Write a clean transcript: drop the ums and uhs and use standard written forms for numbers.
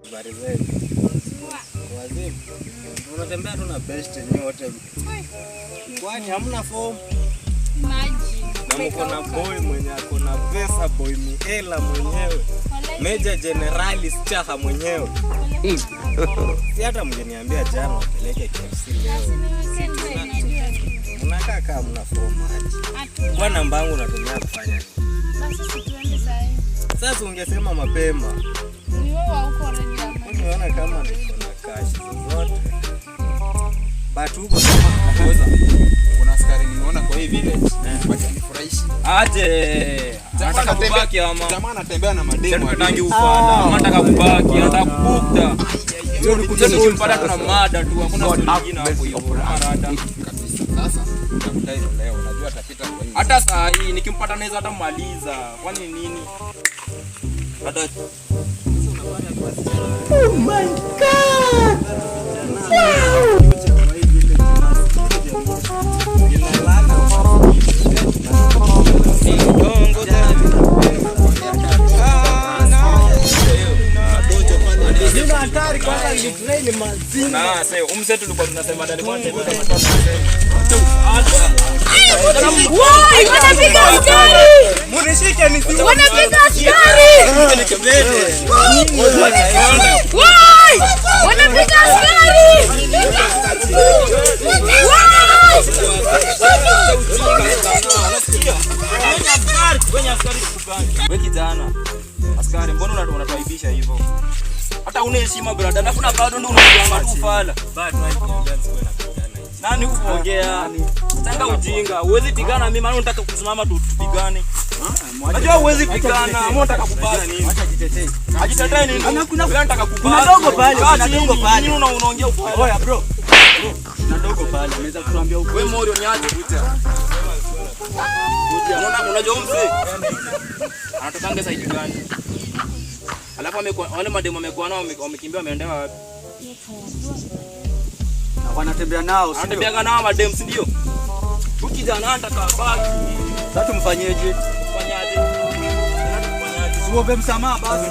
Habari zenu. Wazima. Unatembea tu na best nyote. Kwani hamna form? Maji. Na mko na boy mwenye ako na pesa, boy Miela mwenyewe. Major General Staha mwenyewe. Si hata mngeniambia jana upeleke KFC leo. Unakaa kama mna form maji. Kwa namba yangu unatumia kufanya nini? Basi tuende sasa. Sasa ungesema mapema. Ni wewe uko ready ama? Unaona kama niko na cash zote. But huko kama naweza. Kuna askari nimeona kwa hii village. Wakinifurahishi. Aje. Anataka kubaki ama. Jamaa anatembea na mademo. Anataka ufala. Anataka kubaki, anataka kubukta. Hiyo ni kumpata tuna mada tu. Hakuna story nyingine hapo hiyo. Marada Kabisa. Sasa nitakutai leo. Unajua atapita kwa hii. hata saa hii nikimpata naweza hata maliza. Kwani nini? Hata Oh my God! umsetu tulikuwa tunasema ndani kwa Woi, wanapiga askari! munishike nisi Wanapiga askari! Woi! Wanapiga askari! Wewe kijana askari, mbona unatuaibisha hivyo? Hata una heshima brother, na kuna bado ndio unajianga tu fala. Nani uongea? Tanga ujinga. Huwezi pigana mimi, maana unataka kusimama tu tupigane. Unajua huwezi pigana, mbona unataka kubaka nini? Acha jitetee. Ajitetee nini? Kuna unataka kubaka. Kuna dogo pale, kuna dogo pale. Nini unaongea ufala? Oya bro. Kuna dogo pale, ameweza kutuambia wewe Morio niache kuita. Unajua mzee? Anatokanga side gani? Alafu wale mademo wamekuwa nao wamekimbia wameendea wapi? Na wanatembea nao, sio? Anatembea nao mademo, si ndio? Ukijana anataka baki. Sasa tumfanyeje? Fanyaje? Tuombe msamaha basi.